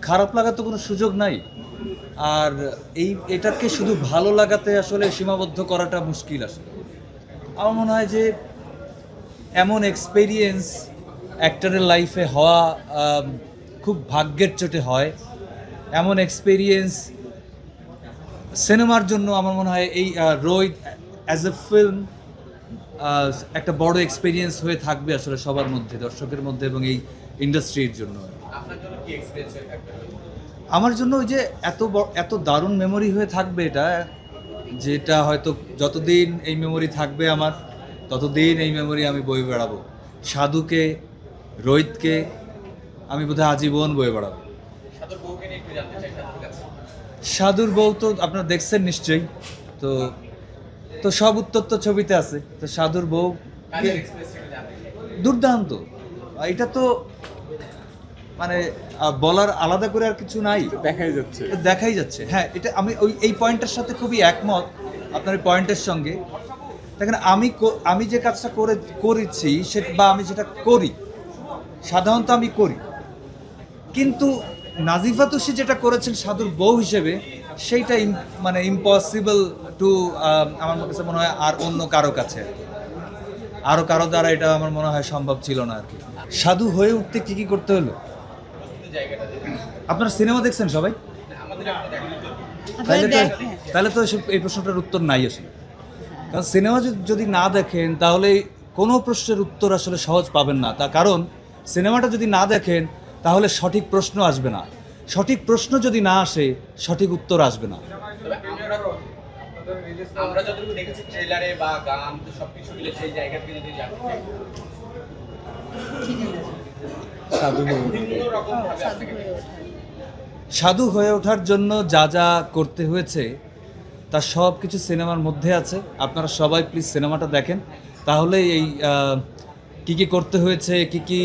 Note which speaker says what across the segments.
Speaker 1: খারাপ লাগার তো কোনো সুযোগ নাই। আর এটাকে শুধু ভালো লাগাতে আসলে সীমাবদ্ধ করাটা মুশকিল আসলে। আমার মনে হয় যে এমন এক্সপেরিয়েন্স অ্যাক্টরের লাইফে হওয়া খুব ভাগ্যের চোটে হয়। এমন এক্সপেরিয়েন্স সিনেমার জন্য আমার মনে হয় এই রোহিত অ্যাজ এ ফিল্ম একটা বড় এক্সপেরিয়েন্স হয়ে থাকবে আসলে সবার মধ্যে, দর্শকের মধ্যে এবং এই ইন্ডাস্ট্রির জন্য। আমার জন্য ওই যে এত দারুণ মেমোরি হয়ে থাকবে এটা, যেটা হয়তো যতদিন এই মেমোরি থাকবে আমার, ততদিন এই মেমোরি আমি বয়ে বেড়াবো। সাধুকে, রোহিতকে আমি বোধহয় আজীবন বয়ে বেড়াবো। সাধুর বউ তো আপনারা দেখছেন নিশ্চয়ই, তো তো সব উত্তর তো ছবিতে আছে। তো সাধুর বউ দুর্দান্ত। এটা তো মানে বলার আলাদা করে আর কিছু নাই, দেখাই যাচ্ছে। হ্যাঁ, এটা আমি এই পয়েন্টের সাথে খুবই একমত আপনার এই পয়েন্টের সঙ্গে। দেখেন আমি যে কাজটা করেছি সেটা বা আমি যেটা করি সাধারণত আমি করি, কিন্তু নাজিফা তুষি যেটা করেছেন সাধুর বউ হিসেবে সেইটা মানে ইম্পসিবল টু আমার কাছে মনে হয় আর অন্য কারো কাছে, আরও কারো দ্বারা এটা আমার মনে হয় সম্ভব ছিল না আর কি। সাধু হয়ে উঠতে কি কি করতে হলো? আপনারা সিনেমা দেখছেন সবাই? তাহলে তো এই প্রশ্নটার উত্তর নাই আসলে। কারণ সিনেমা যদি না দেখেন তাহলে কোনো প্রশ্নের উত্তর আসলে সহজ পাবেন না। তার কারণ সিনেমাটা যদি না দেখেন তাহলে সঠিক প্রশ্ন আসবে না, সঠিক প্রশ্ন যদি না আসে সঠিক উত্তর আসবে না।
Speaker 2: আমরা যতটুকু দেখেছি ট্রেলারে বা গান সবকিছু মিলে সেই জায়গা থেকে যদি জানতে চাই
Speaker 1: সাধু হয়ে ওঠার জন্য যা যা করতে হয়েছে তা সব কিছু সিনেমার মধ্যে আছে। আপনারা সবাই প্লিজ সিনেমাটা দেখেন, তাহলে এই কি কি করতে হয়েছে, কি কি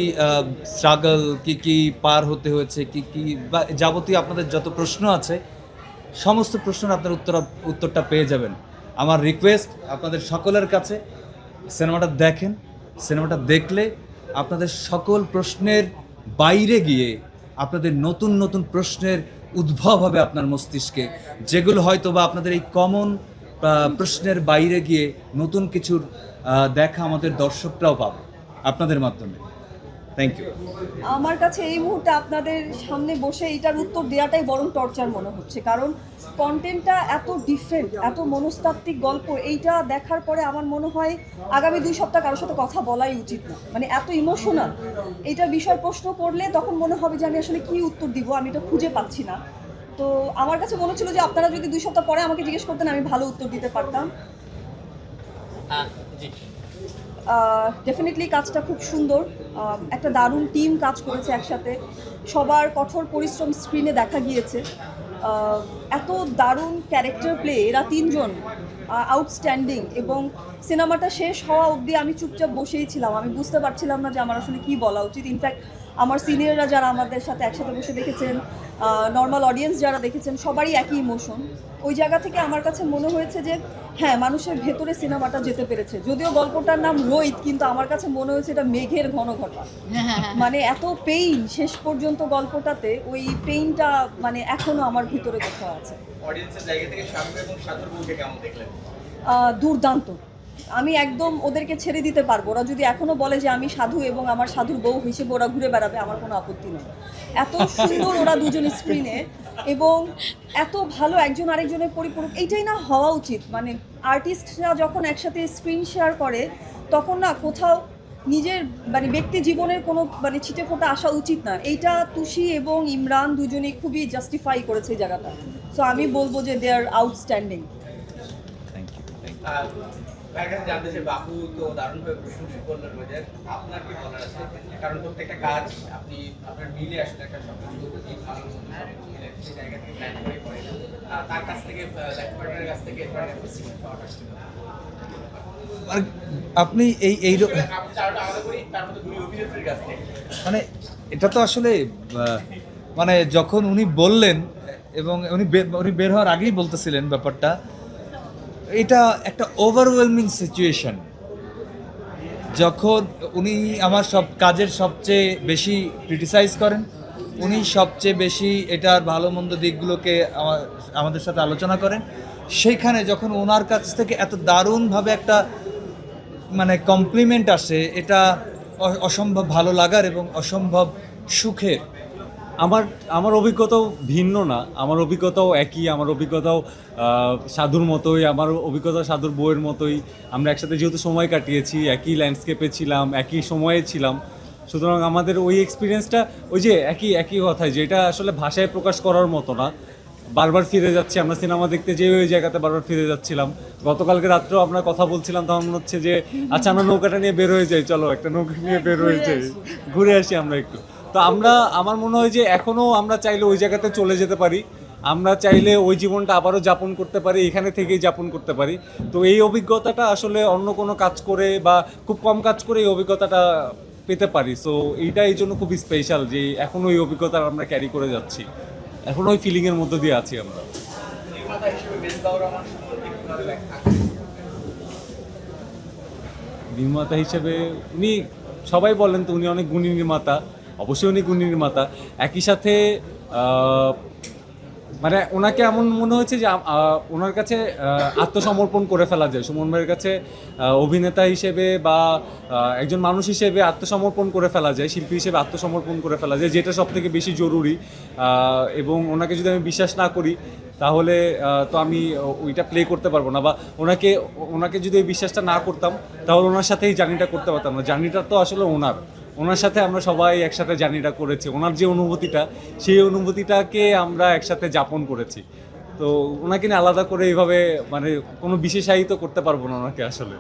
Speaker 1: স্ট্রাগল, কি কি পার হতে হয়েছে, কি কি বা যাবতীয় আপনাদের যত প্রশ্ন আছে সমস্ত প্রশ্নের আপনার উত্তরটা পেয়ে যাবেন। আমার রিকোয়েস্ট আপনাদের সকলের কাছে, সিনেমাটা দেখেন। সিনেমাটা দেখলে আপনাদের সকল প্রশ্নের বাইরে গিয়ে আপনাদের নতুন নতুন প্রশ্নের উদ্ভব হবে আপনার মস্তিষ্কে, যেগুলো হয়তো বা আপনাদের এই কমন প্রশ্নের বাইরে গিয়ে নতুন কিছুর দেখা আমাদের দর্শকরাও পাবে আপনাদের মাধ্যমে। Thank you.
Speaker 3: আমার কাছে এই মুহূর্তে আপনাদের সামনে বসে এটার উত্তর দেওয়াটাই বরং টর্চার মনে হচ্ছে, কারণ কন্টেন্টটা এত ডিফারেন্ট, এত মনস্তাত্ত্বিক গল্প। এইটা দেখার পরে আমার মনে হয় আগামী 2 সপ্তাহ কারোর সাথে কথা বলাই উচিত না, মানে এত ইমোশনাল। এইটা বিষয় প্রশ্ন করলে তখন মনে হবে যে আমি আসলে কি উত্তর দিব, আমি এটা খুঁজে পাচ্ছি না। তো আমার কাছে মনে ছিল যে আপনারা যদি 2 সপ্তাহ পরে আমাকে জিজ্ঞেস করতেন আমি ভালো উত্তর দিতে পারতাম। ডেফিনেটলি কাজটা খুব সুন্দর, একটা দারুণ টিম কাজ করেছে একসাথে, সবার কঠোর পরিশ্রম স্ক্রিনে দেখা গিয়েছে। এত দারুণ ক্যারেক্টার প্লে, এরা 3 জন আউটস্ট্যান্ডিং। এবং সিনেমাটা শেষ হওয়া অবধি আমি চুপচাপ বসেই ছিলাম, আমি বুঝতে পারছিলাম না যে আমার আসলে কী বলা উচিত। ইনফ্যাক্ট আমার সিনিয়ররা যারা আমাদের সাথে একসাথে বসে দেখেছেন, নর্মাল অডিয়েন্স যারা দেখেছেন, সবারই একই ইমোশন। ওই জায়গা থেকে আমার কাছে মনে হয়েছে যে হ্যাঁ, মানুষের ভেতরে সিনেমাটা যেতে পেরেছে। যদিও গল্পটার নাম রোহিত, কিন্তু আমার কাছে মনে হয়েছে এটা মেঘের ঘন ঘটা। মানে এত পেইন শেষ পর্যন্ত গল্পটাতে, ওই পেইনটা মানে এখনো আমার ভিতরে কোথাও আছে।
Speaker 2: অডিয়েন্সের জায়গা থেকে সাধু এবং সাধুর বউকে কেমন দেখলেন?
Speaker 3: দুর্দান্ত। আমি একদম ওদেরকে ছেড়ে দিতে পারবো। ওরা যদি এখনো বলে যে আমি সাধু এবং আমার সাধুর বউ হিসেবে ওরা ঘুরে বেড়াবে, আমার কোনো আপত্তি নেই। এত সুন্দর ওরা দুজন স্ক্রিনে, এবং এত ভালো একজন আরেকজনের পরিপূরক। এইটাই না হওয়া উচিত। মানে আর্টিস্টরা যখন একসাথে স্ক্রিন শেয়ার করে তখন না কোথাও নিজের মানে ব্যক্তি জীবনের কোনো মানে ছিটে ফোটা আসা উচিত না। এইটা তুষি এবং ইমরান দুজনেই খুবই জাস্টিফাই করেছে এই জায়গাটা। সো আমি বলবো যে they are outstanding.
Speaker 1: Thank you.
Speaker 2: জানতে চাই, বাবু তো দারুণভাবে প্রশংসা করলেন রোজের, আপনার কি বলার আছে? কারণ প্রত্যেকটা কাজ আপনার মিলে আসলে একটা সবকিছু সেই জায়গা থেকে প্ল্যান করে করেন। তার কাছ থেকে লেফট কাছ থেকে পাওয়াটা ছিল।
Speaker 1: আপনি এই মানে এটা তো আসলে মানে যখন উনি বললেন এবং উনি বের হওয়ার আগেই বলতেছিলেন ব্যাপারটা, এটা একটা ওভারওয়েলমিং সিচুয়েশন। যখন উনি আমার সব কাজের সবচেয়ে বেশি ক্রিটিসাইজ করেন, উনি সবচেয়ে বেশি এটার ভালো মন্দ দিকগুলোকে আমাদের সাথে আলোচনা করেন। সেইখানে যখন ওনার কাছ থেকে এত দারুণভাবে একটা মানে কমপ্লিমেন্ট আসে, এটা অসম্ভব ভালো লাগার এবং অসম্ভব সুখের।
Speaker 4: আমার আমার অভিজ্ঞতাও ভিন্ন না, আমার অভিজ্ঞতাও একই, আমার অভিজ্ঞতাও সাধুর মতোই, আমার অভিজ্ঞতা সাধুর বইয়ের মতোই। আমরা একসাথে যেহেতু সময় কাটিয়েছি, একই ল্যান্ডস্কেপে ছিলাম, একই সময়ে ছিলাম, সুতরাং আমাদের ওই এক্সপিরিয়েন্সটা ওই যে একই কথায়, যেটা আসলে ভাষায় প্রকাশ করার মতো না। বারবার ফিরে যাচ্ছি আমরা সিনেমা দেখতে, যে ওই জায়গাতে বারবার ফিরে যাচ্ছিলাম। গতকালকে রাত্রেও আমরা কথা বলছিলাম, তখন মনে হচ্ছে যে আচ্ছা আমরা নৌকাটা নিয়ে বের হয়ে যাই, চলো একটা নৌকা নিয়ে বের হয়ে যাই, ঘুরে আসি আমরা একটু। তো আমার মনে হয় যে এখনও আমরা চাইলে ওই জায়গাতে চলে যেতে পারি, আমরা চাইলে ওই জীবনটা আবারও যাপন করতে পারি, এখানে থেকেই যাপন করতে পারি। তো এই অভিজ্ঞতাটা আসলে অন্য কোনো কাজ করে বা খুব কম কাজ করে এই অভিজ্ঞতাটা পেতে পারি। সো এইটা এই জন্য খুব স্পেশাল যে এখন ওই অভিজ্ঞতা আমরা ক্যারি করে যাচ্ছি, এখন ওই ফিলিংয়ের মধ্য দিয়ে আছি আমরা।
Speaker 2: নির্মাতা হিসেবে মেজবাউর রহমান সম্পর্কে কিভাবে ব্যাখ্যা?
Speaker 4: নির্মাতা হিসেবে উনি, সবাই বলেন তো উনি অনেক গুণী নির্মাতা, অবশ্যই উনি গুণী নির্মাতা। একই সাথে মানে ওনাকে এমন মনে হয়েছে যে ওনার কাছে আত্মসমর্পণ করে ফেলা যায়, সুমন ভাইয়ের কাছে অভিনেতা হিসেবে বা একজন মানুষ হিসেবে আত্মসমর্পণ করে ফেলা যায়, শিল্পী হিসেবে আত্মসমর্পণ করে ফেলা যায়, যেটা সব থেকে বেশি জরুরি। এবং ওনাকে যদি আমি বিশ্বাস না করি তাহলে তো আমি ওইটা প্লে করতে পারবো না, বা ওনাকে যদি ওই বিশ্বাসটা না করতাম তাহলে ওনার সাথেই জার্নিটা করতে পারতাম না। জার্নিটা তো আসলে ওনার সাথে আমরা সবাই একসাথে জার্নিটা করেছি, ওনার যে অনুভূতিটা, সেই অনুভূতিটাকে আমরা একসাথে যাপন করেছি। তো ওনাকে নিয়ে আলাদা করে এইভাবে মানে কোনো বিশেষায়িত করতে পারবো না ওনাকে আসলে।